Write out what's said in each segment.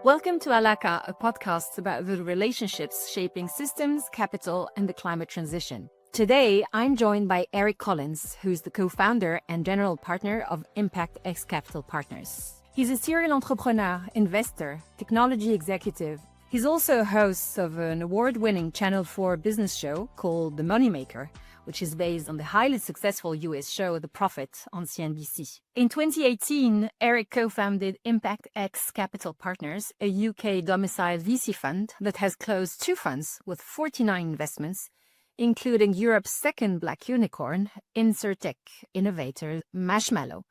Welcome to Alaqa, a podcast about the relationships shaping systems, capital, and the climate transition. Today, I'm joined by Eric Collins, who's the co-founder and general partner of Impact X Capital Partners. He's a serial entrepreneur, investor, technology executive. He's also host of an award-winning Channel 4 business show called The Moneymaker, which is based on the highly successful US show The Profit on CNBC. In 2018, Eric co-founded Impact X Capital Partners, a UK domiciled VC fund that has closed 2 funds with 49 investments, including Europe's second black unicorn, insurtech innovator Marshmallow.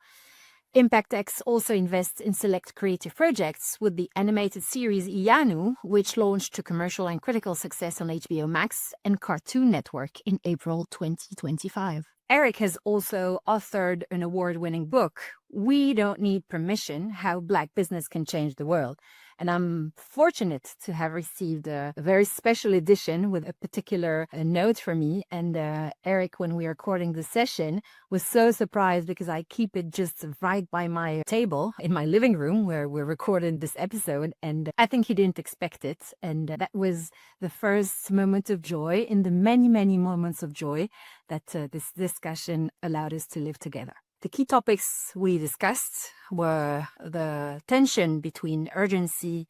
Impact X also invests in select creative projects with the animated series IYANU, which launched to commercial and critical success on HBO Max and Cartoon Network in April 2025. Eric has also authored an award-winning book, We Don't Need Permission: How Black Business Can Change the World. And I'm fortunate to have received a very special edition with a particular note for me. And Eric, when we were recording the session, was so surprised because I keep it just right by my table in my living room where we're recording this episode. And I think he didn't expect it. And that was the first moment of joy in the many, many moments of joy that this discussion allowed us to live together. The key topics we discussed were the tension between urgency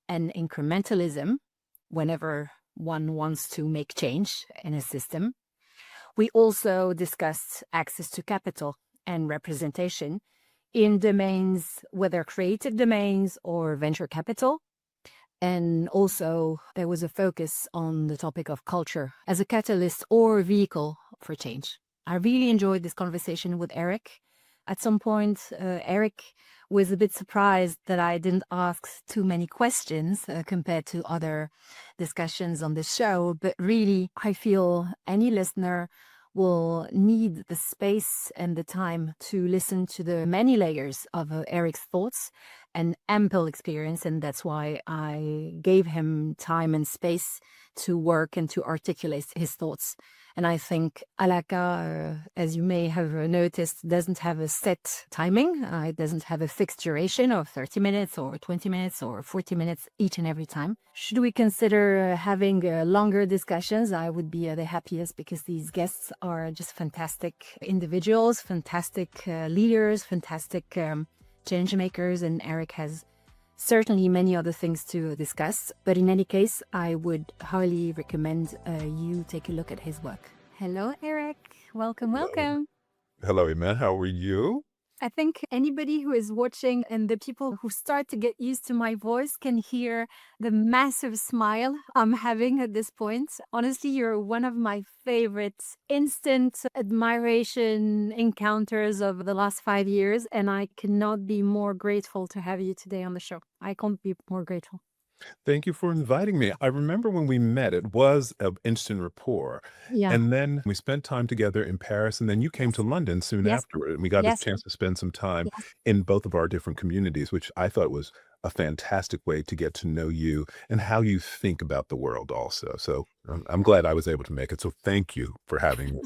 and incrementalism whenever one wants to make change in a system. We also discussed access to capital and representation in domains, whether creative domains or venture capital. And also there was a focus on the topic of culture as a catalyst or vehicle for change. I really enjoyed this conversation with Eric. At some point, Eric was a bit surprised that I didn't ask too many questions compared to other discussions on the show. But really, I feel any listener will need the space and the time to listen to the many layers of Eric's thoughts and ample experience. And that's why I gave him time and space to work and to articulate his thoughts. And I think Alaqa, as you may have noticed, doesn't have a set timing. It doesn't have a fixed duration of 30 minutes or 20 minutes or 40 minutes each and every time. Should we consider having longer discussions, I would be the happiest because these guests are just fantastic individuals, fantastic leaders, fantastic change makers, and Eric has certainly many other things to discuss, but in any case, I would highly recommend you take a look at his work. Hello, Eric. Welcome, welcome. Hello, Iman. How are you? I think anybody who is watching and the people who start to get used to my voice can hear the massive smile I'm having at this point. Honestly, you're one of my favorite instant admiration encounters of the last 5 years, and I cannot be more grateful to have you today on the show. I can't be more grateful. Thank you for inviting me. I remember when we met, it was an instant rapport. Yeah. And then we spent time together in Paris, and then you came to London soon Yes. afterward. And we got a Yes. chance to spend some time Yes. in both of our different communities, which I thought was a fantastic way to get to know you and how you think about the world also. So I'm glad I was able to make it. So thank you for having me.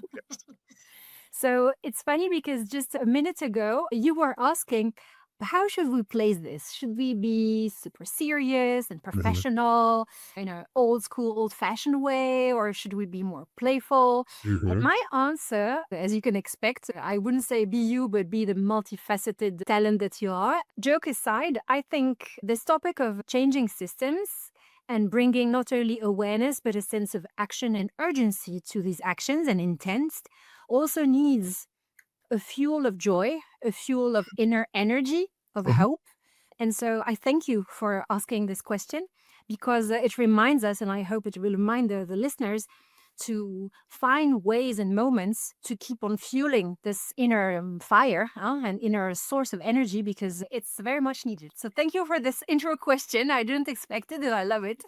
So it's funny because just a minute ago, you were asking, how should we place this? Should we be super serious and professional in an old school, old fashioned way, or should we be more playful? And my answer, as you can expect, I wouldn't say be you, but be the multifaceted talent that you are. Joke aside, I think this topic of changing systems and bringing not only awareness, but a sense of action and urgency to these actions and intent also needs a fuel of joy, a fuel of inner energy, of hope. And so I thank you for asking this question because it reminds us, and I hope it will remind the listeners, to find ways and moments to keep on fueling this inner fire and inner source of energy because it's very much needed. So thank you for this intro question. I didn't expect it and I love it.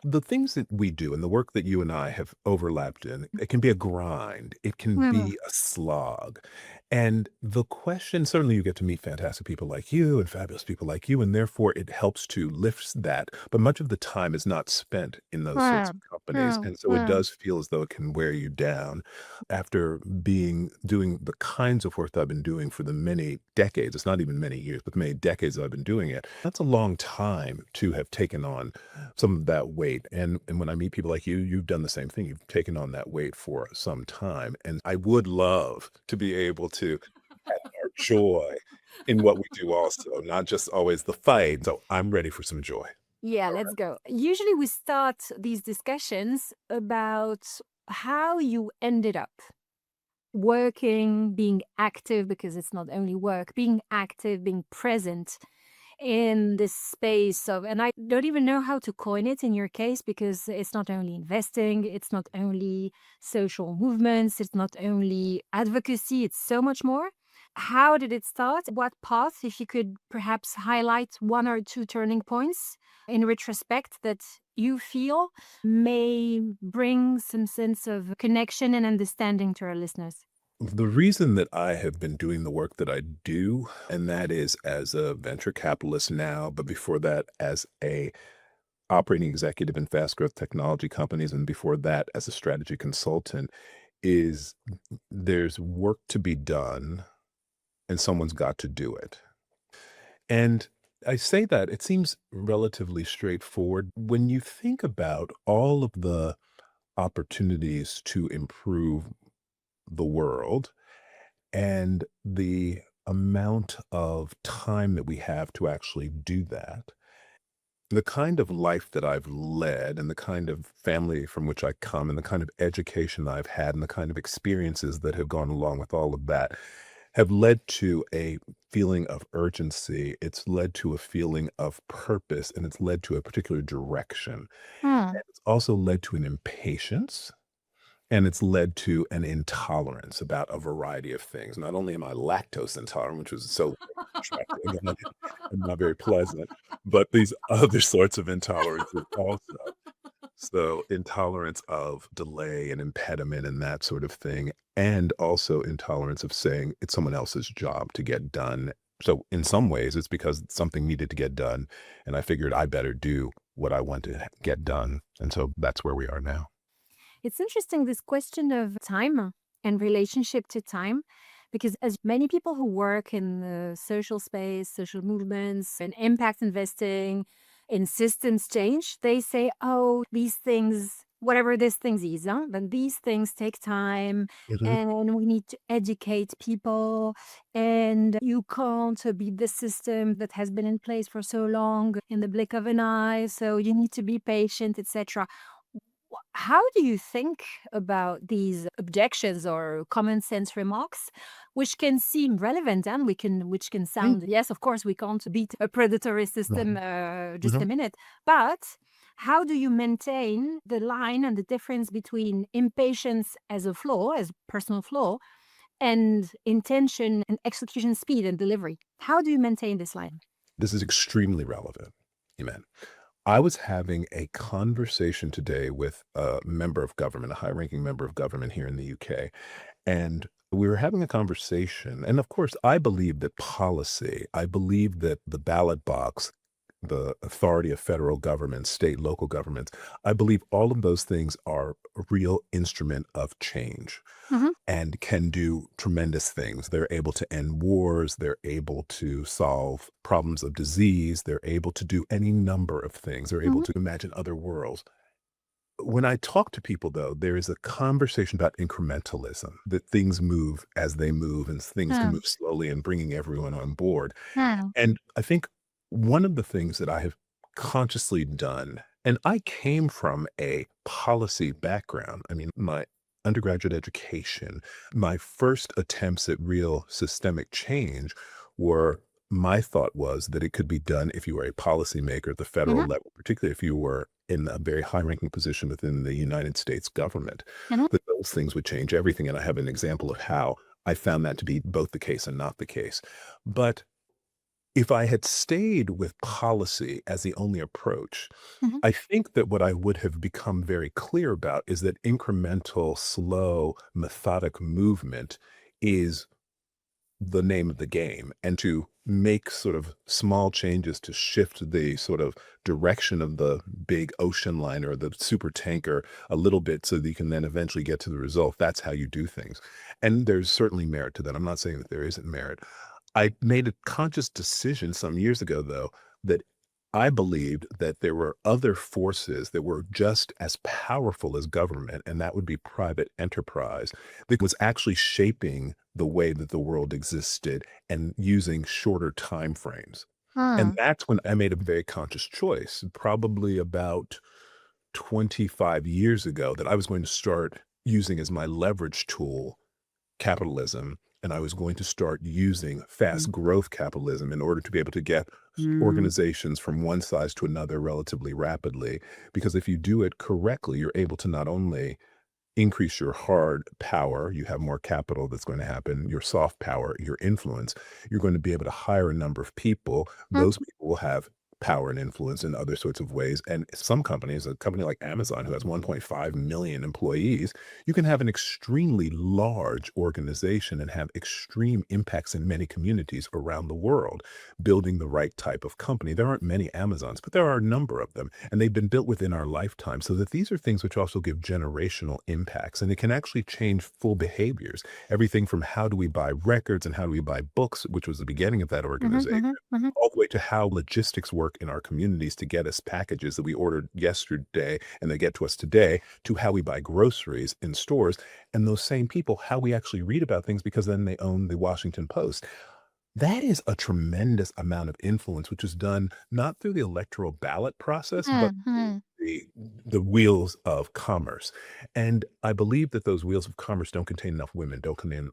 The things that we do and the work that you and I have overlapped in, it can be a grind. It can be a slog. And the question, certainly you get to meet fantastic people like you and fabulous people like you, and therefore it helps to lift that. But much of the time is not spent in those sorts Wow. of companies. Wow. And so it Wow. does feel as though it can wear you down after doing the kinds of work that I've been doing for the many decades. It's not even many years, but the many decades that I've been doing it. That's a long time to have taken on some of that weight. And when I meet people like you, you've done the same thing. You've taken on that weight for some time. And I would love to be able to have our joy in what we do also, not just always the fight. So I'm ready for some joy. Yeah, let's go. Usually we start these discussions about how you ended up working, being active, because it's not only work, being active, being present in this space of, and I don't even know how to coin it in your case, because it's not only investing, it's not only social movements, it's not only advocacy, it's so much more. How did it start? What path, if you could perhaps highlight one or two turning points in retrospect that you feel may bring some sense of connection and understanding to our listeners? The reason that I have been doing the work that I do, and that is as a venture capitalist now, but before that as a operating executive in fast growth technology companies, and before that as a strategy consultant, is there's work to be done and someone's got to do it. And I say that it seems relatively straightforward when you think about all of the opportunities to improve the world and the amount of time that we have to actually do that. The kind of life that I've led and the kind of family from which I come and the kind of education I've had and the kind of experiences that have gone along with all of that have led to a feeling of urgency. It's led to a feeling of purpose and it's led to a particular direction. Hmm. And it's also led to an impatience and it's led to an intolerance about a variety of things. Not only am I lactose intolerant, which was so attractive and not very pleasant, but these other sorts of intolerances also. So intolerance of delay and impediment and that sort of thing, and also intolerance of saying it's someone else's job to get done. So in some ways, it's because something needed to get done, and I figured I better do what I want to get done. And so that's where we are now. It's interesting, this question of time and relationship to time, because as many people who work in the social space, social movements, and impact investing, in systems change, they say, oh, these things, whatever these things is, then these things take time Mhm. and we need to educate people. And you can't beat the system that has been in place for so long in the blink of an eye. So you need to be patient, etc. How do you think about these objections or common sense remarks, which can seem relevant and which can Mm. sound, yes, of course, we can't beat a predatory system Mhm. just a Mhm. minute, but how do you maintain the line and the difference between impatience as a flaw, as personal flaw, and intention and execution speed and delivery? How do you maintain this line? This is extremely relevant. Amen. I was having a conversation today with a member of government, a high-ranking member of government here in the UK, and we were having a conversation. And of course, I believe that the ballot box, the authority of federal government, state, local governments, I believe all of those things are a real instrument of change Mhm, and can do tremendous things. They're able to end wars, they're able to solve problems of disease, they're able to do any number of things, they're able mhm, to imagine other worlds. When I talk to people, though, there is a conversation about incrementalism, that things move as they move and things can mm, move slowly and bringing everyone on board. mm, And I think one of the things that I have consciously done, and I came from a policy background. I mean, my undergraduate education, my first attempts at real systemic change were my thought was that it could be done if you were a policymaker at the federal mhm, level, particularly if you were in a very high ranking position within the United States government, mhm, that those things would change everything. And I have an example of how I found that to be both the case and not the case. But if I had stayed with policy as the only approach, mhm, I think that what I would have become very clear about is that incremental, slow, methodic movement is the name of the game and to make sort of small changes to shift the sort of direction of the big ocean liner or the super tanker a little bit so that you can then eventually get to the result. That's how you do things. And there's certainly merit to that. I'm not saying that there isn't merit. I made a conscious decision some years ago, though, that I believed that there were other forces that were just as powerful as government, and that would be private enterprise, that was actually shaping the way that the world existed and using shorter time frames. And Hmm. that's when I made a very conscious choice, probably about 25 years ago, that I was going to start using as my leverage tool capitalism, and I was going to start using fast growth capitalism in order to be able to get Mm. organizations from one size to another relatively rapidly. Because if you do it correctly, you're able to not only increase your hard power, you have more capital that's going to happen, your soft power, your influence, you're going to be able to hire a number of people. Mm. Those people will have power and influence in other sorts of ways. And some companies, a company like Amazon, who has 1.5 million employees, you can have an extremely large organization and have extreme impacts in many communities around the world, building the right type of company. There aren't many Amazons, but there are a number of them, and they've been built within our lifetime. So that these are things which also give generational impacts, and it can actually change full behaviors. Everything from how do we buy records and how do we buy books, which was the beginning of that Mhm, organization, mhm, mhm. all the way to how logistics work in our communities to get us packages that we ordered yesterday and they get to us today, to how we buy groceries in stores. And those same people, how we actually read about things because then they own the Washington Post. That is a tremendous amount of influence, which is done not through the electoral ballot process, but Mm, through mm. the wheels of commerce. And I believe that those wheels of commerce don't contain enough women, don't contain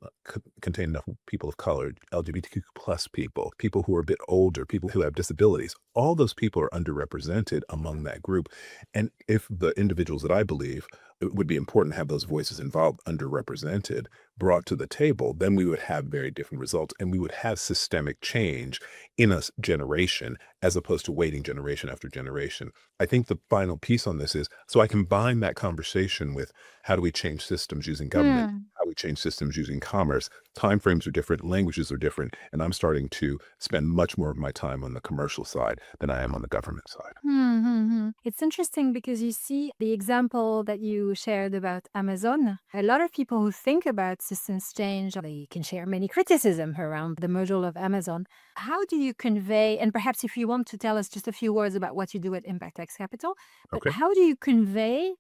enough people of color, LGBTQ plus people, people who are a bit older, people who have disabilities. All those people are underrepresented among that group. And if the individuals that I believe it would be important to have those voices involved, underrepresented, brought to the table, then we would have very different results and we would have systemic change in a generation as opposed to waiting generation after generation. I think the final piece on this is so I combine that conversation with how do we change systems using government, Mm. how we change systems using commerce. Timeframes are different, languages are different, and I'm starting to spend much more of my time on the commercial side than I am on the government side. Mhm. It's interesting because you see the example that you shared about Amazon. A lot of people who think about systems change, they can share many criticism around the model of Amazon. How do you convey, and perhaps if you want to tell us just a few words about what you do at Impact X Capital, but Okay. how do you convey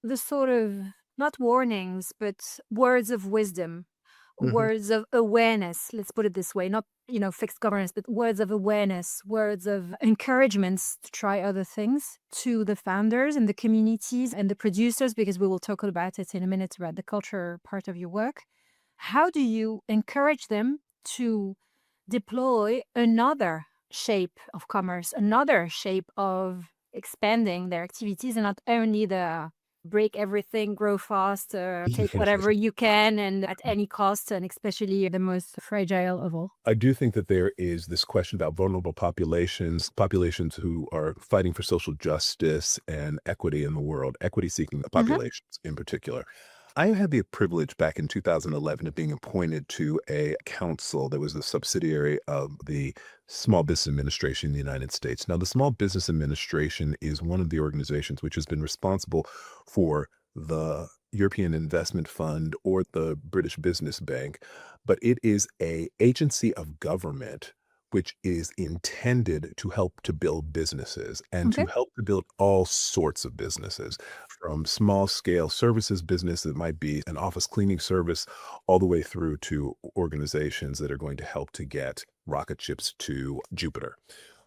the sort of not warnings, but words of wisdom, Mhm. words of awareness, let's put it this way, not, fixed governance, but words of awareness, words of encouragements to try other things to the founders and the communities and the producers, because we will talk about it in a minute about the culture part of your work. How do you encourage them to deploy another shape of commerce, another shape of expanding their activities, and not only the break everything, grow fast, take whatever you can and at any cost, and especially the most fragile of all? I do think that there is this question about vulnerable populations, populations who are fighting for social justice and equity in the world, equity seeking Mhm. populations in particular. I had the privilege back in 2011 of being appointed to a council that was a subsidiary of the Small Business Administration in the United States. Now, the Small Business Administration is one of the organizations which has been responsible for the European Investment Fund or the British Business Bank, but it is a agency of government which is intended to help to build businesses and to Okay. help to build all sorts of businesses, from small scale services business that might be an office cleaning service, all the way through to organizations that are going to help to get rocket ships to Jupiter.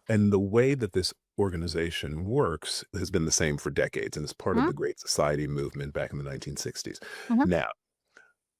And the way that this organization works has been the same for decades, and it's part of Mhm. the Great Society movement back in the 1960s. Mhm. Now,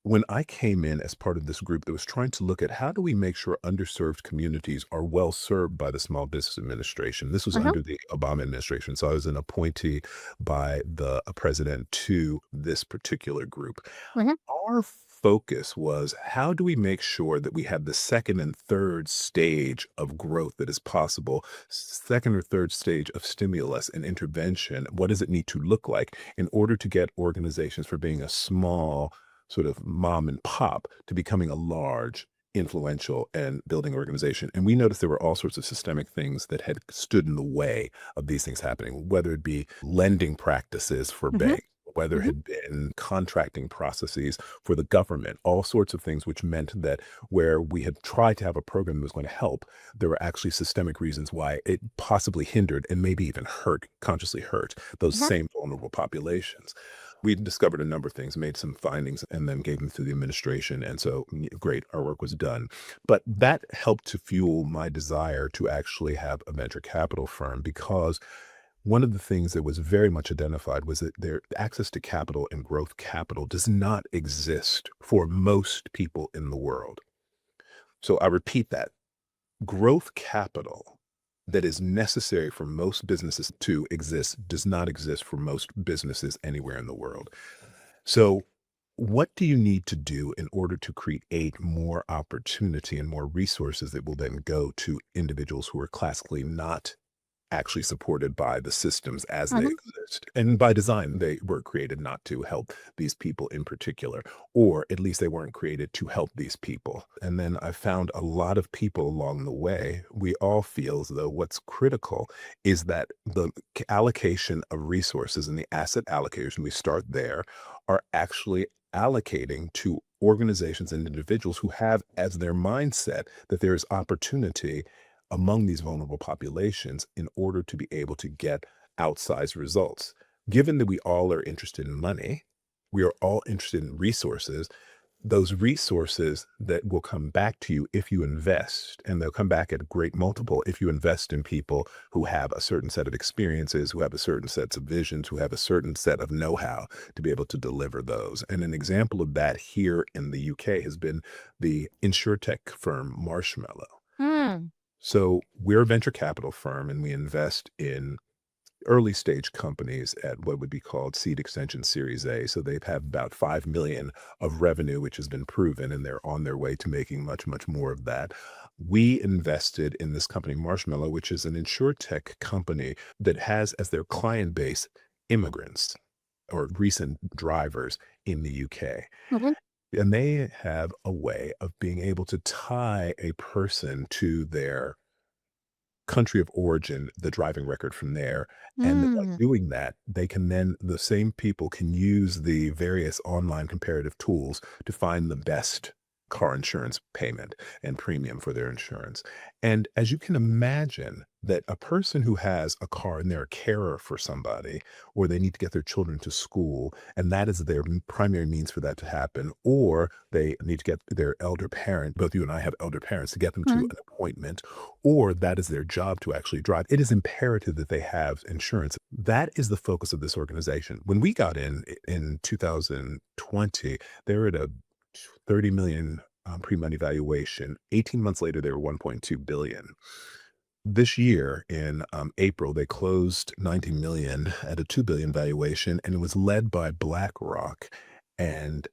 when I came in as part of this group that was trying to look at how do we make sure underserved communities are well served by the Small Business Administration. This was Mhm. under the Obama administration. So I was an appointee by the president to this particular group. Mhm. Our focus was how do we make sure that we have the second and third stage of growth that is possible, second or third stage of stimulus and intervention. What does it need to look like in order to get organizations from being a small sort of mom and pop to becoming a large influential and building organization. And we noticed there were all sorts of systemic things that had stood in the way of these things happening, whether it be lending practices for Mm-hmm. banks, whether it Mm-hmm. had been contracting processes for the government, all sorts of things, which meant that where we had tried to have a program that was going to help, there were actually systemic reasons why it possibly hindered and maybe even hurt, consciously hurt those same vulnerable populations. We discovered a number of things, made some findings, and then gave them to the administration. And so, great, our work was done. But that helped to fuel my desire to actually have a venture capital firm, because one of the things that was very much identified was that their access to capital and growth capital does not exist for most people in the world. So I repeat that growth capital that is necessary for most businesses to exist does not exist for most businesses anywhere in the world. So, what do you need to do in order to create more opportunity and more resources that will then go to individuals who are classically not actually supported by the systems as they Mm-hmm. exist? And by design, they were created not to help these people in particular, or at least they weren't created to help these people. And then I found a lot of people along the way. We all feel as though what's critical is that the allocation of resources and the asset allocators, and we start there, are actually allocating to organizations and individuals who have as their mindset that there is opportunity among these vulnerable populations in order to be able to get outsized results. Given that we all are interested in money, we are all interested in resources, those resources that will come back to you if you invest, and they'll come back at a great multiple if you invest in people who have a certain set of experiences, who have a certain sets of visions, who have a certain set of know-how to be able to deliver those. And an example of that here in the UK has been the insurtech firm Marshmallow. Mm. So we're a venture capital firm, and we invest in early stage companies at what would be called seed extension series A. So they've had about 5 million of revenue, which has been proven, and they're on their way to making much, much more of that. We invested in this company, Marshmallow, which is an insurtech company that has as their client base immigrants or recent drivers in the UK. Mhm. And they have a way of being able to tie a person to their country of origin, the driving record from there. And by Mm. doing that, they can then, the same people can use the various online comparative tools to find the best car insurance payment and premium for their insurance. And as you can imagine, that a person who has a car and they're a carer for somebody, or they need to get their children to school, and that is their primary means for that to happen, or they need to get their elder parent, both you and I have elder parents, to get them to Mhm. an appointment, or that is their job to actually drive. It is imperative that they have insurance. That is the focus of this organization. When we got in 2020, they were at a 30 million pre-money valuation. 18 months later, they were 1.2 billion. This year in April, they closed 90 million at a 2 billion valuation, and it was led by BlackRock and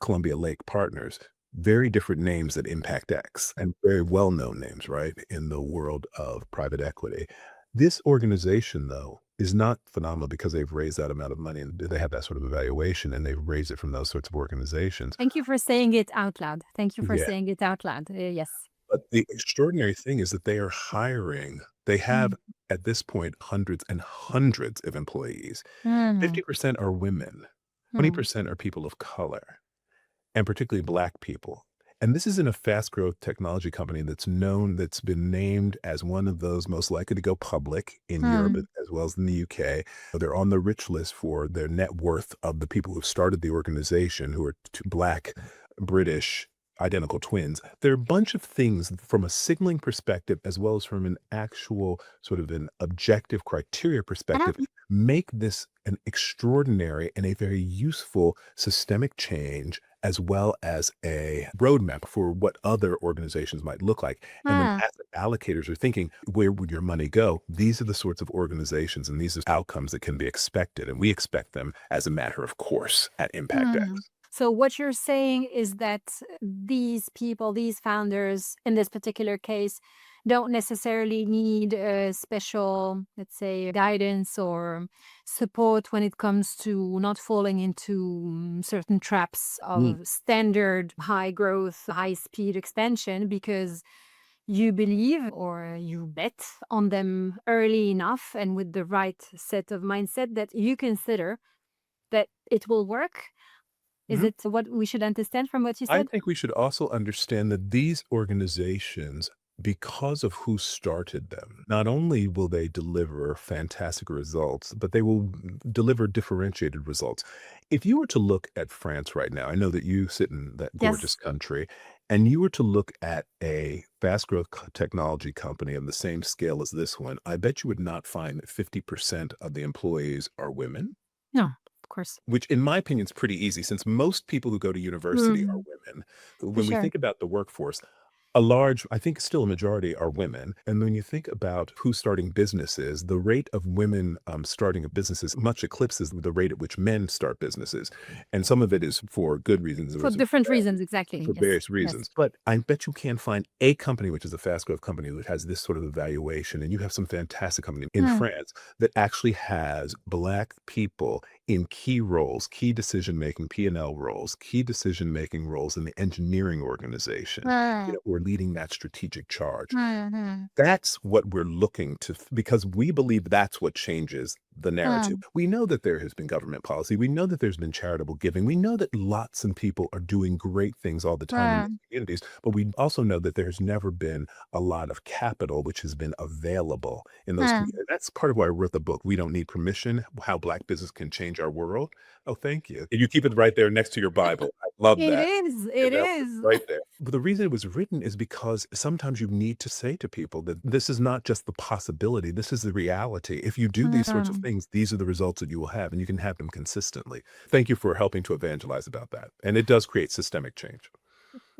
Columbia Lake Partners. Very different names than Impact X, and very well-known names, right, in the world of private equity. This organization, though, is not phenomenal because they've raised that amount of money and they have that sort of evaluation, and they've raised it from those sorts of organizations. Thank you for saying it out loud. Thank you for Yeah. saying it out loud. Yes. But the extraordinary thing is that they are hiring. They have, Mm. at this point, hundreds and hundreds of employees. Mm. 50% are women, Mm. 20% are people of color, and particularly Black people. And this is in a fast growth technology company that's been named as one of those most likely to go public in Europe Mm. as well as in the UK. They're on the rich list for their net worth of the people who started the organization, who are two Black, British, identical twins. There are a bunch of things from a signaling perspective, as well as from an actual sort of an objective criteria perspective, make this an extraordinary and a very useful systemic change, as well as a roadmap for what other organizations might look like. And when Ah. asset allocators are thinking, where would your money go? These are the sorts of organizations and these are outcomes that can be expected. And we expect them as a matter of course at Impact Mm. X. So what you're saying is that these people, these founders in this particular case, don't necessarily need a special, let's say, guidance or support when it comes to not falling into certain traps Mm. of standard high growth, high speed expansion, because you believe or you bet on them early enough and with the right set of mindset that you consider that it will work. Is Mhm. it what we should understand from what you I said? think we should also understand that these organizations, because of who started them, not only will they deliver fantastic results, but they will deliver differentiated results. If you were to look at France right now, I know that you sit in that gorgeous Yes. country, and you were to look at a fast growth technology company on the same scale as this one, I bet you would not find that 50% of the employees are women. No, of course. Which in my opinion is pretty easy since most people who go to university are Mm, women. for When we sure. think about the workforce, I think still a majority are women. And when you think about who's starting businesses, the rate of women starting a businesses much eclipses the rate at which men start businesses. And some of it is for good reasons. For different reasons, exactly. For Yes. various Yes. reasons. But I bet you can't find a company, which is a fast growth company that has this sort of evaluation. And you have some fantastic company in Mm, France that actually has Black people in key roles, key decision-making P&L roles, key decision-making roles in the engineering organization, mm, who are leading that strategic charge. mm, That's what we're looking to because we believe that's what changes the narrative. mm, We know that there has been government policy. We know that there's been charitable giving. We know that lots of people are doing great things all the time in their mm, communities, but we also know that there's never been a lot of capital which has been available in those mm. communities. That's part of why I wrote the book, We Don't Need Permission, How Black Business Can Change Our World. Oh, thank you. And you keep it right there next to your Bible. I love It that. is. And It that is. was right there. But the reason it was written is because sometimes you need to say to people that this is not just the possibility, this is the reality. If you do these sorts of Mm. things, these are the results that you will have, and you can have them consistently. Thank you for helping to evangelize about that. And it does create systemic change.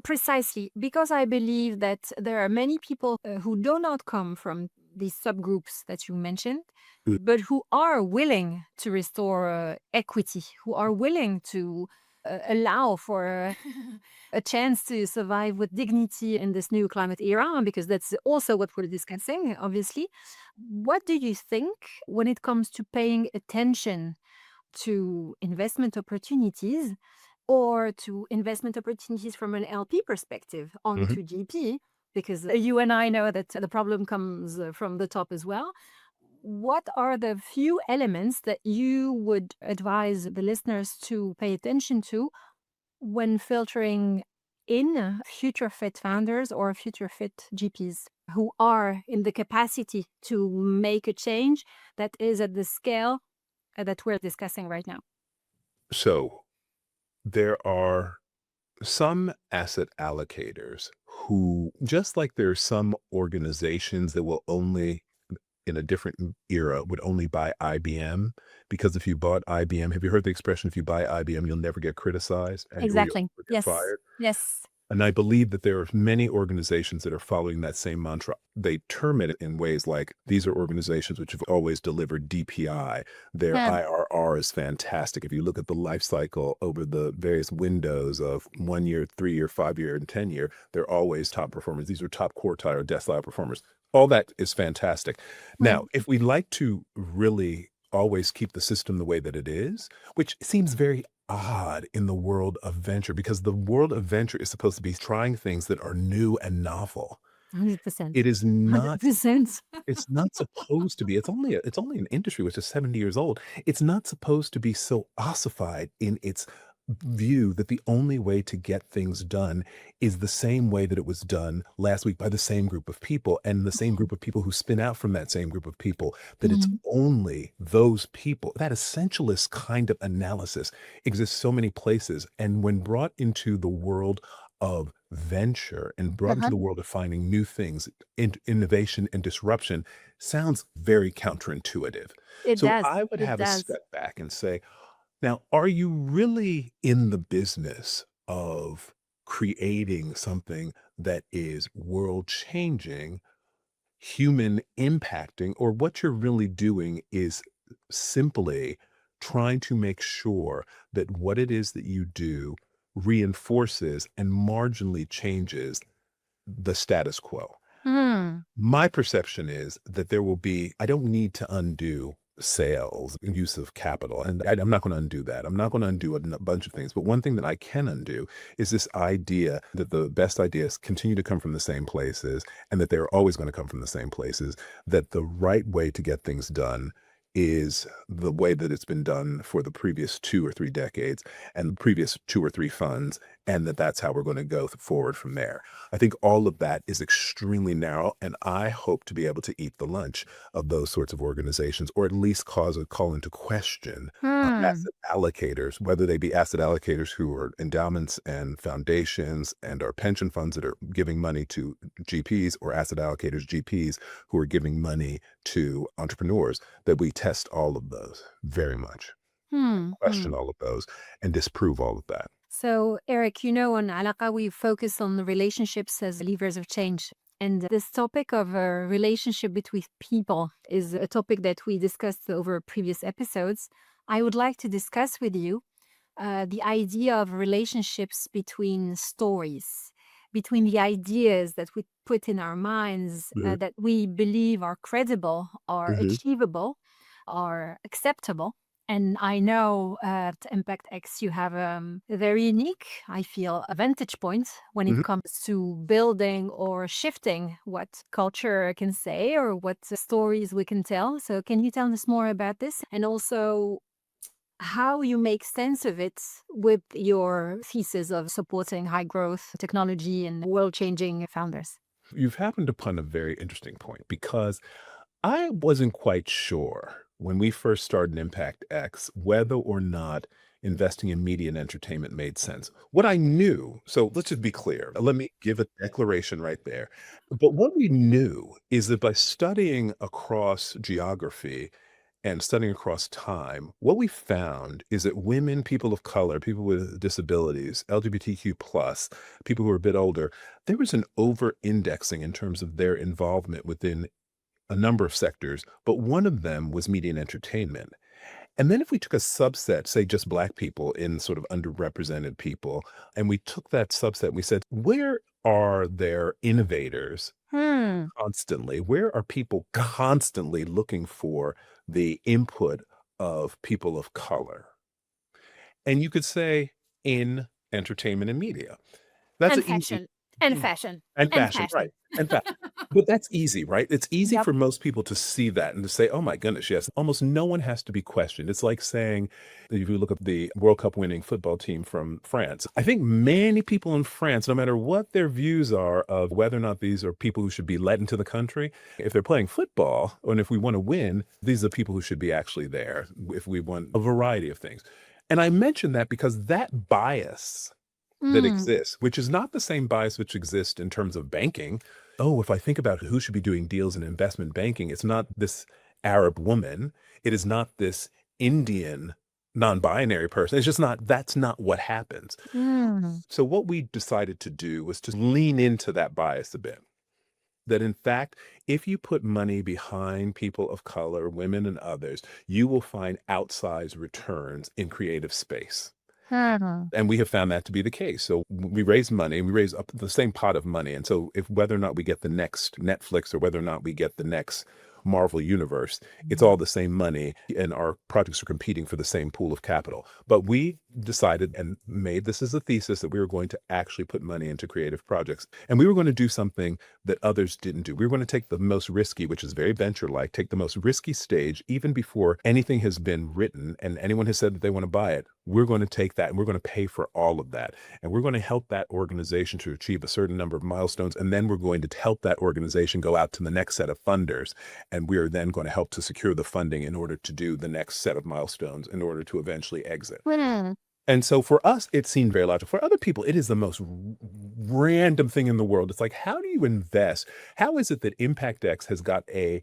Precisely, because I believe that there are many people who do not come from these subgroups that you mentioned, Mm. but who are willing to restore equity, who are willing to allow for a chance to survive with dignity in this new climate era, because that's also what we're discussing, obviously. What do you think when it comes to paying attention to investment opportunities or to investment opportunities from an LP perspective Mhm. onto GP? Because you and I know that the problem comes from the top as well. What are the few elements that you would advise the listeners to pay attention to when filtering in future fit founders or future fit GPs who are in the capacity to make a change that is at the scale that we're discussing right now? So there are some asset allocators who, just like there are some organizations that will only in a different era would only buy IBM because if you bought IBM, have you heard the expression, if you buy IBM, you'll never get criticized and or you'll Exactly. never get Yes. fired? Yes. And I believe that there are many organizations that are following that same mantra. They term it in ways like these are organizations which have always delivered DPI. Their Yeah. IRR is fantastic. If you look at the life cycle over the various windows of 1 year, 3 year, 5 year, and 10 year, they're always top performers. These are top quartile or decile performers. All that is fantastic. Now, Mm. if we like to really always keep the system the way that it is, which seems very odd in the world of venture because the world of venture is supposed to be trying things that are new and novel. 100%. It is not 100%. it's not supposed to be. It's only an industry which is 70 years old. It's not supposed to be so ossified in its view that the only way to get things done is the same way that it was done last week by the same group of people and the same group of people who spin out from that same group of people, that it's Mhm. only those people. That essentialist kind of analysis exists so many places. And when brought into the world of venture and brought into Uh-huh. the world of finding new things, innovation and disruption sounds very counterintuitive. It So does. I would It have a does. step back and say, now, are you really in the business of creating something that is world changing, human impacting, or what you're really doing is simply trying to make sure that what it is that you do reinforces and marginally changes the status quo. Hmm. My perception is that I don't need to undo sales and use of capital. And I'm not going to undo that. I'm not going to undo a bunch of things. But one thing that I can undo is this idea that the best ideas continue to come from the same places and that they're always going to come from the same places, that the right way to get things done is the way that it's been done for the previous 2 or 3 decades and the previous 2 or 3 funds, and that's how we're going to go forward from there. I think all of that is extremely narrow, and I hope to be able to eat the lunch of those sorts of organizations, or at least cause a call into question Hmm. asset allocators, whether they be asset allocators who are endowments and foundations and are pension funds that are giving money to GPs, or asset allocators, GPs, who are giving money to entrepreneurs, that we test all of those very much, Hmm. Hmm. question all of those, and disprove all of that. So, Eric, on Alaqa, we focus on the relationships as levers of change. And this topic of a relationship between people is a topic that we discussed over previous episodes. I would like to discuss with you the idea of relationships between stories, between the ideas that we put in our minds Mhm. that we believe are credible, are Mhm. achievable, are acceptable. And I know at Impact X you have a very unique, I feel, a vantage point when it Mhm. comes to building or shifting what culture can say or what stories we can tell. So, can you tell us more about this? And also, how you make sense of it with your thesis of supporting high growth technology and world changing founders. You've happened upon a very interesting point, because I wasn't quite sure when we first started Impact X whether or not investing in media and entertainment made sense. What I knew, so let's just be clear. Let me give a declaration right there. But what we knew is that by studying across geography and studying across time, what we found is that women, people of color, people with disabilities, LGBTQ plus, people who are a bit older, there was an over indexing in terms of their involvement within a number of sectors, but one of them was media and entertainment. And then if we took a subset, say just Black people in sort of underrepresented people, and we took that subset and we said, where are there innovators Hmm. constantly? Where are people constantly looking for the input of people of color? And you could say in entertainment and media. That's And an easy. fashion. And fashion. And And fashion, right, fashion. and fashion. But that's easy, right? It's easy Yep. for most people to see that and to say, "Oh my goodness, yes." Almost no one has to be questioned. It's like saying, if you look at the World Cup winning football team from France, I think many people in France, no matter what their views are of whether or not these are people who should be let into the country, if they're playing football and if we wanna win, these are people who should be actually there if we want a variety of things. And I mention that because that bias that Mm. exists, which is not the same bias which exists in terms of banking. Oh, if I think about who should be doing deals in investment banking, it's not this Arab woman. It is not this Indian non-binary person. It's just not, that's not what happens. Mm. So what we decided to do was to lean into that bias a bit. That in fact, if you put money behind people of color, women and others, you will find outsized returns in creative space. Hmm. And we have found that to be the case. So we raise money, we raise up the same pot of money. And so if whether or not we get the next Netflix or whether or not we get the next Marvel universe, it's all the same money and our projects are competing for the same pool of capital. But we decided and made this as a thesis that we were going to actually put money into creative projects. And we were going to do something that others didn't do. We were going to take the most risky, which is very venture-like, take the most risky stage even before anything has been written and anyone has said that they want to buy it. We're going to take that and we're going to pay for all of that. And we're going to help that organization to achieve a certain number of milestones. And then we're going to help that organization go out to the next set of funders. And we are then going to help to secure the funding in order to do the next set of milestones in order to eventually exit. Hmm. And so for us, it seemed very logical. For other people, it is the most random thing in the world. It's like, how do you invest? How is it that Impact X has got a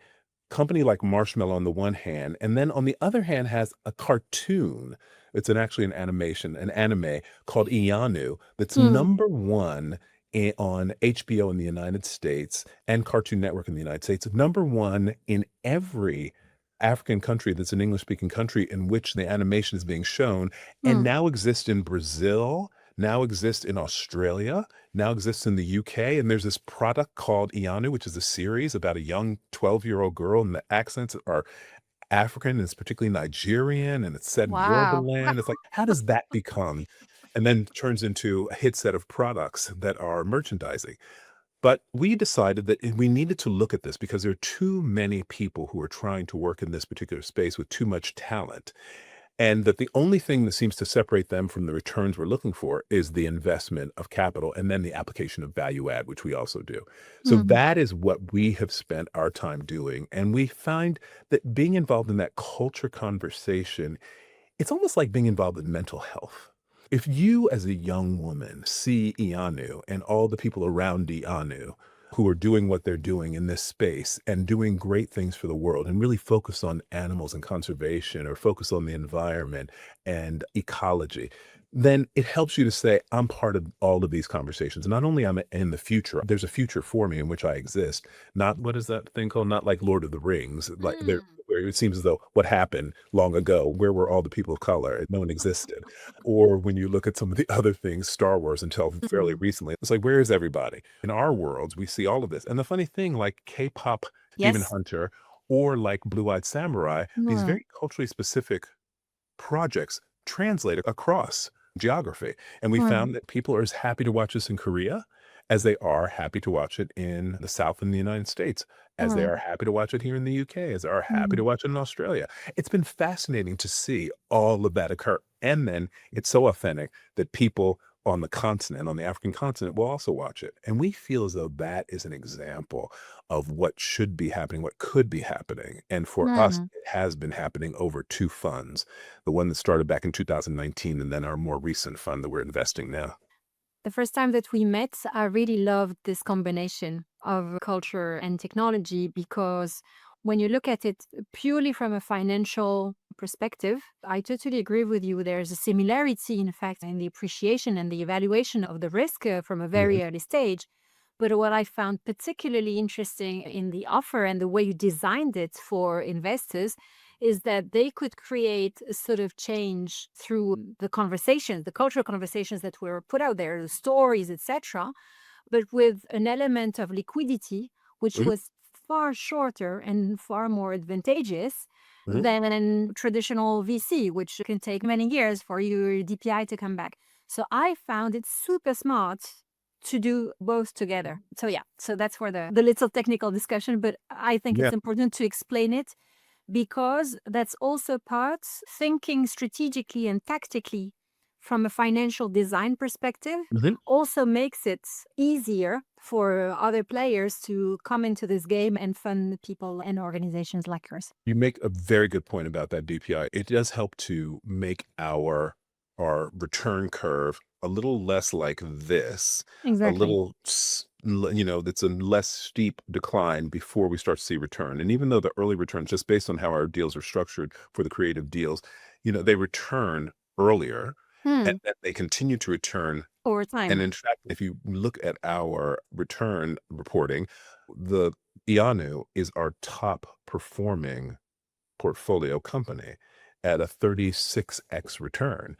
company like Marshmallow on the one hand, and then on the other hand has a cartoon? It's actually an animation, an anime called IYANU that's Hmm. number one on HBO in the United States and Cartoon Network in the United States, number one in every African country that's an English-speaking country in which the animation is being shown, and Hmm. now exists in Brazil, now exists in Australia, now exists in the UK. And there's this product called IYANU, which is a series about a young 12-year-old girl, and the accents are African, and it's particularly Nigerian, and it's set in Yoruba Wow. land. It's like, how does that become, and then turns into a hit set of products that are merchandising? But we decided that we needed to look at this because there are too many people who are trying to work in this particular space with too much talent. And that the only thing that seems to separate them from the returns we're looking for is the investment of capital and then the application of value add, which we also do. So Mhm. that is what we have spent our time doing. And we find that being involved in that culture conversation, it's almost like being involved in mental health. If you, as a young woman, see IYANU and all the people around IYANU who are doing what they're doing in this space and doing great things for the world and really focus on animals and conservation or focus on the environment and ecology, then it helps you to say, I'm part of all of these conversations. Not only am I in the future, there's a future for me in which I exist. Not, what is that thing called? Not like Lord of the Rings, like there, Mm. where it seems as though what happened long ago, where were all the people of color? No one existed. Or when you look at some of the other things, Star Wars until fairly Mhm. recently, it's like, where is everybody? In our worlds, we see all of this. And the funny thing, like K-pop Demon Yes. Hunter or like Blue-Eyed Samurai, these Mm. very culturally specific projects translate across geography. And we Mm. found that people are as happy to watch this in Korea as they are happy to watch it in the South in the United States, as they Mm. are happy to watch it here in the UK, as they are happy to Mm. watch it in Australia. It's been fascinating to see all of that occur. And then it's so authentic that people on the continent, on the African continent, will also watch it. And we feel as though that is an example of what should be happening, what could be happening. And for us, Mm. it has been happening over two funds, the one that started back in 2019 and then our more recent fund that we're investing now. The first time that we met, I really loved this combination of culture and technology because when you look at it purely from a financial perspective, I totally agree with you. There's a similarity, in fact, in the appreciation and the evaluation of the risk from a Mhm, very early stage. But what I found particularly interesting in the offer and the way you designed it for investors is that they could create a sort of change through the conversations, the cultural conversations that were put out there, the stories, etc., but with an element of liquidity, which mhm, was far shorter and far more advantageous mhm. than an traditional VC, which can take many years for your DPI to come back. So I found it super smart to do both together. So yeah, so that's for the little technical discussion, but I think Yeah. it's important to explain it because that's also part thinking strategically and tactically from a financial design perspective Mhm. also makes it easier for other players to come into this game and fund people and organizations like yours. You make a very good point about that DPI. It does help to make our return curve a little less like this, a Exactly. little, that's a less steep decline before we start to see return. And even though the early returns, just based on how our deals are structured for the creative deals, they return earlier and Hmm. then they continue to return. Over And time. in fact, if you look at our return reporting, the IANU is our top performing portfolio company at a 36x return.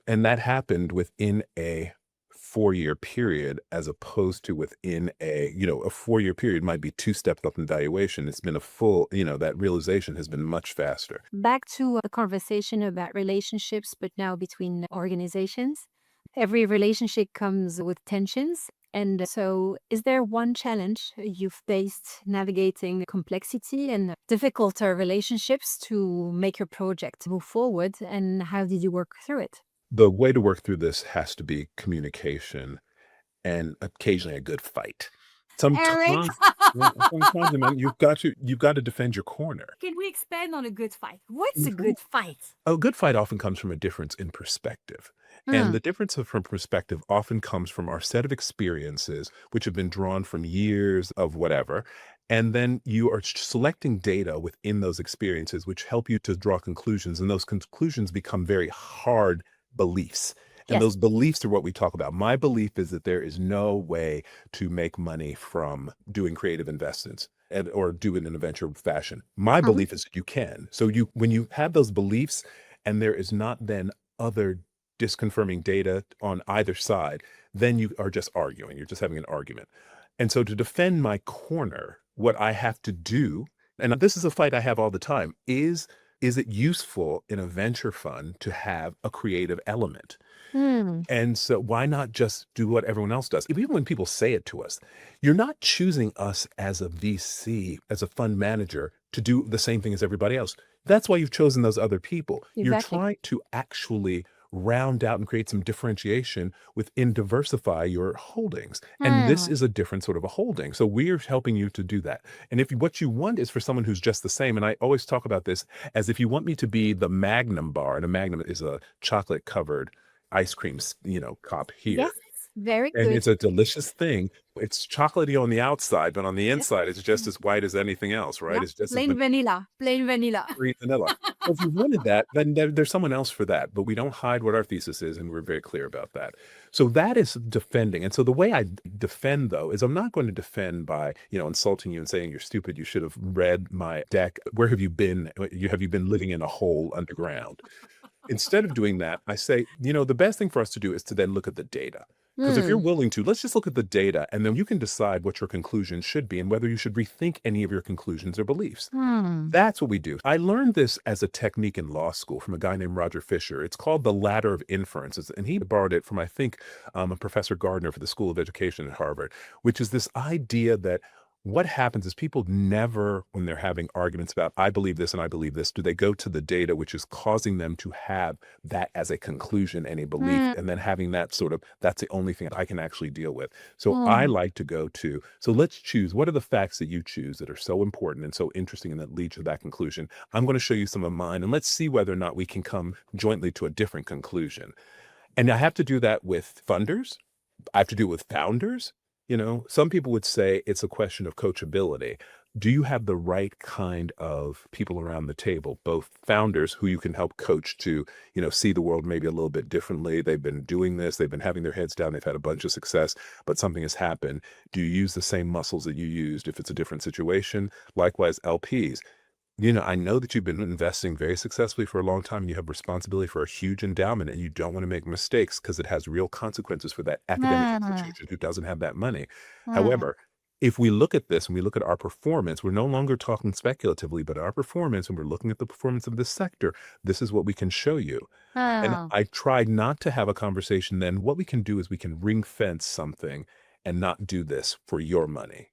And that happened within a 4-year period as opposed to within a 4-year period might be 2 steps up in valuation. It's been a full, that realization has been much faster. Back to a conversation about relationships, but now between organizations. Every relationship comes with tensions. And so, is there one challenge you've faced navigating complexity and difficult relationships to make your project move forward? And how did you work through it? The way to work through this has to be communication and occasionally a good fight. Eric, Sometimes, man, you've got to defend your corner. can we expand on a good fight? What's a Mhm. good fight? A good fight often comes from a difference in perspective. And Mm. the difference from perspective often comes from our set of experiences, which have been drawn from years of whatever. And then you are selecting data within those experiences, which help you to draw conclusions. And those conclusions become very hard beliefs. And Yes. those beliefs are what we talk about. My belief is that there is no way to make money from doing creative investments or do it in a venture fashion. My Mhm. belief is that you can. So when you have those beliefs and there is not then other disconfirming data on either side, then you are just arguing. You're just having an argument. And so to defend my corner, what I have to do, and this is a fight I have all the time, is it useful in a venture fund to have a creative element? Hmm. And so why not just do what everyone else does? Even when people say it to us, you're not choosing us as a VC, as a fund manager, to do the same thing as everybody else. That's why you've chosen those other people. You're Exactly. trying to actually round out and create some differentiation within diversify your holdings. And this Hmm. is a different sort of a holding. So we're helping you to do that. And if what you want is for someone who's just the same, and I always talk about this as if you want me to be the Magnum bar, and a Magnum is a chocolate covered ice cream, cup Yes, here. very And good. it's a delicious thing. It's chocolatey on the outside, but on the Yes. inside, it's just as white as anything else, right? Yeah, It's just as plain vanilla, plain vanilla. free vanilla. If you wanted that, then there's someone else for that. But we don't hide what our thesis is, and we're very clear about that. So that is defending. And so the way I defend, though, is I'm not going to defend by, insulting you and saying you're stupid. You should have read my deck. Where have you been? Have you been living in a hole underground? Instead of doing that, I say, the best thing for us to do is to then look at the data. Because if you're Hmm. willing to, let's just look at the data, and then you can decide what your conclusions should be and whether you should rethink any of your conclusions or beliefs. Hmm. That's what we do. I learned this as a technique in law school from a guy named Roger Fisher. It's called the ladder of inferences, and he borrowed it from, I think, a Professor Gardner for the School of Education at Harvard, which is this idea that what happens is people never, when they're having arguments about, I believe this and I believe this, do they go to the data, which is causing them to have that as a conclusion and a belief, Hmm. and then having that sort of, that's the only thing I can actually deal with. So I Hmm. like to go to, so let's choose, what are the facts that you choose that are so important and so interesting and that lead to that conclusion? I'm going to show you some of mine, and let's see whether or not we can come jointly to a different conclusion. And I have to do that with funders. I have to do it with founders. Some people would say it's a question of coachability. Do you have the right kind of people around the table, both founders who you can help coach to, see the world maybe a little bit differently? They've been doing this, they've been having their heads down, they've had a bunch of success, but something has happened. Do you use the same muscles that you used if it's a different situation? Likewise, LPs. I know that you've been investing very successfully for a long time, and you have responsibility for a huge endowment, and you don't want to make mistakes because it has real consequences for that academic Hmm. institution who doesn't have that money. Hmm. However, if we look at this and we look at our performance, we're no longer talking speculatively, but our performance, and we're looking at the performance of this sector, this is what we can show you. And Hmm. I tried not to have a conversation then. What we can do is we can ring fence something and not do this for your money.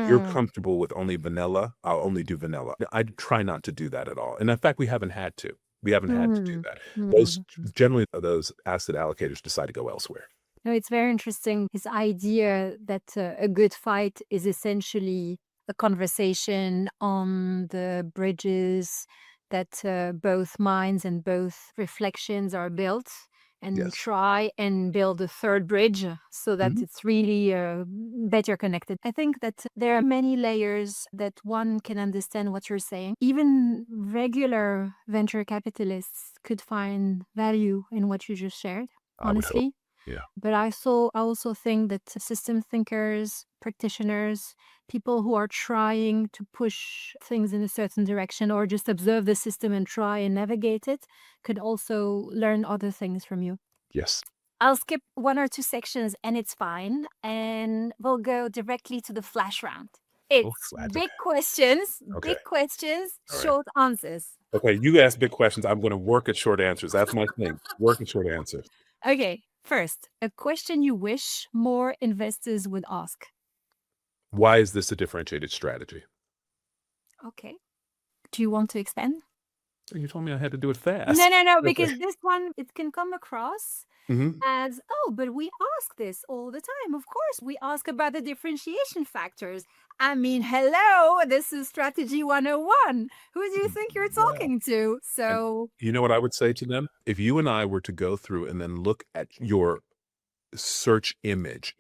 You're Hmm. comfortable with only vanilla, I'll only do vanilla. I try not to do that at all, and in fact, we haven't had to. We haven't had to do Hmm. that. Hmm. Those generally, those asset allocators decide to go elsewhere. No, it's very interesting. His idea that a good fight is essentially a conversation on the bridges that both minds and both reflections are built, and Yes. try and build a third bridge so that Mhm. it's really better connected. I think that there are many layers that one can understand what you're saying. Even regular venture capitalists could find value in what you just shared, I would hope. honestly. Yeah. But I also think that system thinkers, practitioners, people who are trying to push things in a certain direction or just observe the system and try and navigate it could also learn other things from you. Yes. I'll skip one or two sections and it's fine. And we'll go directly to the flash round. Oh, It's gladly. Okay. big questions, All right. short answers. Okay, you ask big questions, I'm gonna work at short answers. That's my thing, work at short answers. Okay, first, a question you wish more investors would ask. Why is this a differentiated strategy? Okay. Do you want to expand? You told me I had to do it fast. No, no, no, Okay. because this one, it can come across Mhm. as, oh, but we ask this all the time. Of course, we ask about the differentiation factors. I mean, hello, this is strategy 101. Who do you think you're Wow. talking to? And So, you know what I would say to them? If you and I were to go through and then look at your search image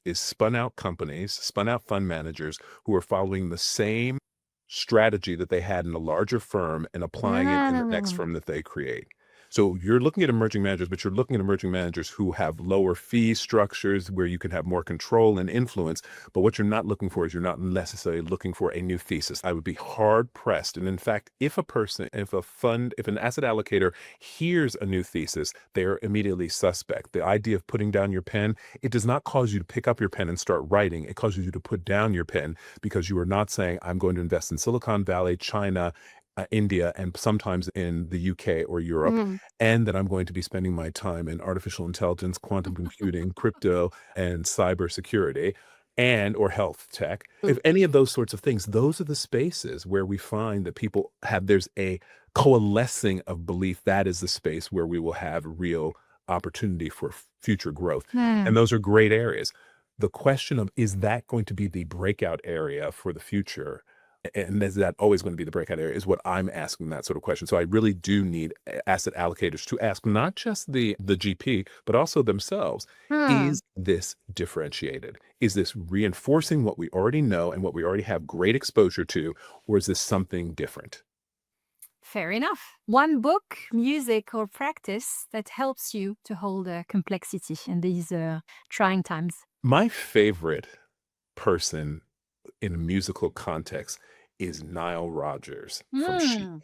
is spun out companies, spun out fund managers who are following the same strategy that they had in a larger firm and applying it in the next mm, firm that they create. So you're looking at emerging managers, but you're looking at emerging managers who have lower fee structures where you can have more control and influence. But what you're not looking for is you're not necessarily looking for a new thesis. I would be hard pressed. And in fact, if an asset allocator hears a new thesis, they're immediately suspect. The idea of putting down your pen, it does not cause you to pick up your pen and start writing. It causes you to put down your pen because you are not saying, I'm going to invest in Silicon Valley, China, India, and sometimes in the UK or Europe, Mm. and that I'm going to be spending my time in artificial intelligence, quantum computing, crypto, and cybersecurity, and or health tech. If any of those sorts of things, those are the spaces where we find that there's a coalescing of belief that is the space where we will have real opportunity for future growth. Hmm. And those are great areas. The question of, is that going to be the breakout area for the future? And is that always going to be the breakout area is what I'm asking that sort of question. So I really do need asset allocators to ask not just the GP, but also themselves. Hmm. Is this differentiated? Is this reinforcing what we already know and what we already have great exposure to? Or is this something different? Fair enough. One book, music, or practice that helps you to hold complexity in these trying times. My favorite person in a musical context is Nile Rodgers from Chic. Hmm.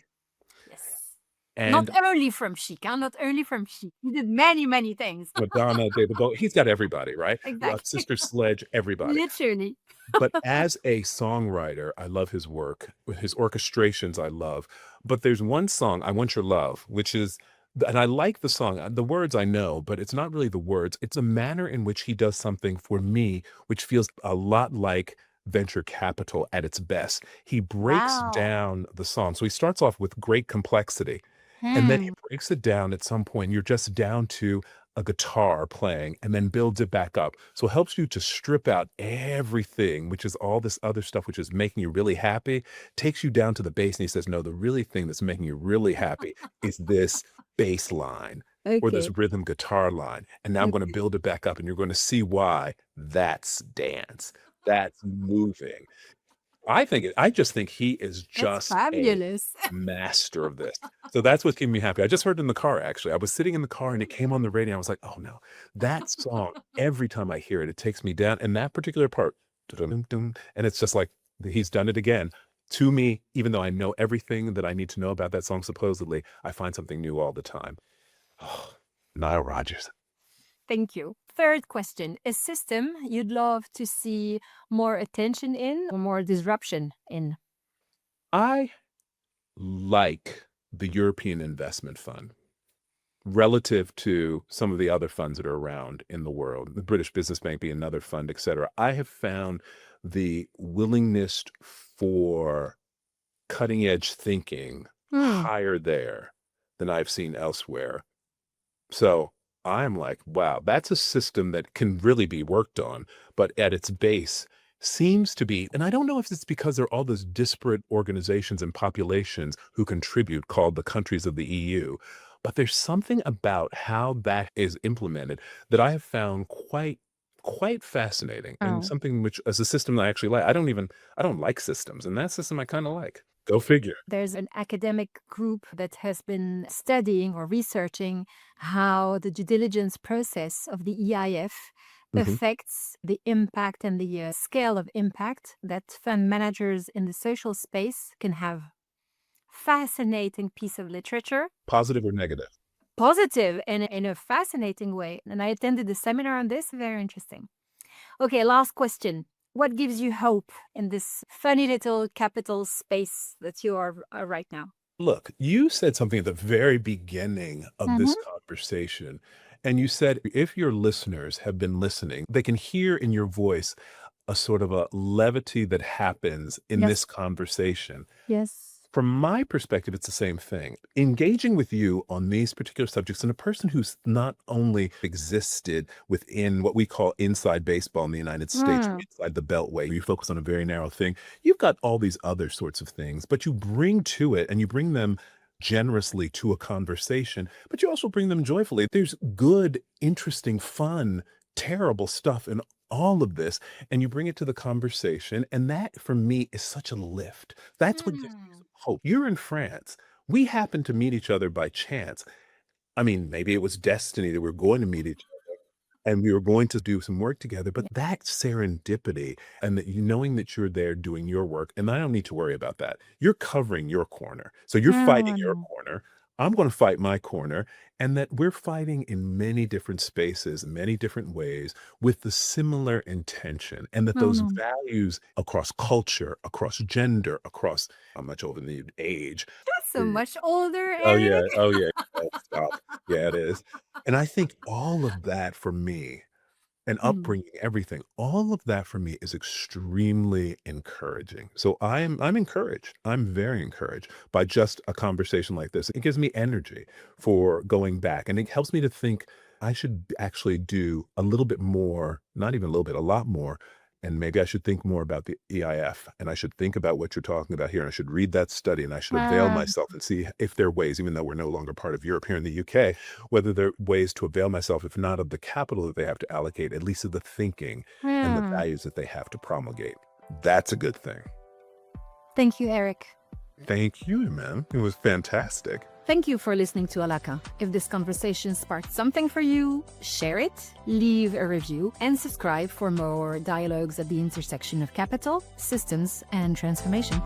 Yes. Not And only from Chic, huh? Not only from Chic. He did many, many things. Madonna, David Bowie, he's got everybody, right? Exactly. Sister Sledge, everybody. Literally. But as a songwriter, I love his work. With his orchestrations, I love. But there's one song, I Want Your Love, which is, and I like the song. The words I know, but it's not really the words. It's a manner in which he does something for me, which feels a lot like venture capital at its best. He breaks Wow. down the song. So he starts off with great complexity. And then he Hmm. breaks it down at some point. You're just down to a guitar playing and then builds it back up. So it helps you to strip out everything, which is all this other stuff, which is making you really happy, takes you down to the bass. And he says, no, the really thing that's making you really happy is this bass line or this Okay. rhythm guitar line. And now I'm going to Okay. build it back up and you're going to see why that's dance. That's moving. I just think he is That's just a fabulous. master of this. So that's what's keeping me happy. I just heard it in the car, actually. I was sitting in the car and it came on the radio. I was like, oh no, that song, every time I hear it, it takes me down. And that particular part, dum-dum-dum, and it's just like, he's done it again. To me, even though I know everything that I need to know about that song, supposedly, I find something new all the time. Oh, Nile Rodgers. Thank you. Third question. A system you'd love to see more attention in or more disruption in? I like the European Investment Fund relative to some of the other funds that are around in the world, the British Business Bank being another fund, et cetera. I have found the willingness for cutting edge thinking Hmm. higher there than I've seen elsewhere. So I'm like, wow, that's a system that can really be worked on, but at its base seems to be, and I don't know if it's because there are all those disparate organizations and populations who contribute called the countries of the EU, but there's something about how that is implemented that I have found quite fascinating and Oh. something which as a system that I actually like. I don't like systems, and that system I kind of like. Go figure. There's an academic group that has been studying or researching how the due diligence process of the EIF Mhm. affects the impact and the scale of impact that fund managers in the social space can have. Fascinating piece of literature, Positive or negative? positive and in a fascinating way. And I attended the seminar on this, very interesting. Okay, last question. What gives you hope in this funny little capital space that you are right now? Look, you said something at the very beginning of Hmm. this conversation, and you said if your listeners have been listening, they can hear in your voice a sort of a levity that happens in Yes. this conversation. Yes. From my perspective, it's the same thing. Engaging with you on these particular subjects and a person who's not only existed within what we call inside baseball in the United States, or Mm. inside the beltway, you focus on a very narrow thing. You've got all these other sorts of things, but you bring to it and you bring them generously to a conversation, but you also bring them joyfully. There's good, interesting, fun, terrible stuff in all of this, and you bring it to the conversation. And that for me is such a lift. That's what gives me Mm. some hope. You're in France. We happen to meet each other by chance. I mean, maybe it was destiny that we were going to meet each and we were going to do some work together, but Yeah. that serendipity and that you knowing that you're there doing your work, and I don't need to worry about that. You're covering your corner. So you're fighting your No, corner. I'm going to fight my corner, and that we're fighting in many different spaces, many different ways with the similar intention, and that no, those no. values across culture, across gender, across how much over the age. That's so much older, Oh, yeah. Eric. Oh, yeah. Oh, stop. Yeah, it is. And I think all of that for me and Mm. upbringing, everything, all of that for me is extremely encouraging. So I'm encouraged. I'm very encouraged by just a conversation like this. It gives me energy for going back, and it helps me to think I should actually do a little bit more, not even a little bit, a lot more. And maybe I should think more about the EIF, and I should think about what you're talking about here. And I should read that study, and I should avail Ah, myself and see if there are ways, even though we're no longer part of Europe here in the UK, whether there are ways to avail myself, if not of the capital that they have to allocate, at least of the thinking and the yeah. values that they have to promulgate. That's a good thing. Thank you, Eric. Thank you, man. It was fantastic. Thank you for listening to Alaqa. If this conversation sparked something for you, share it, leave a review, and subscribe for more dialogues at the intersection of capital, systems, and transformation.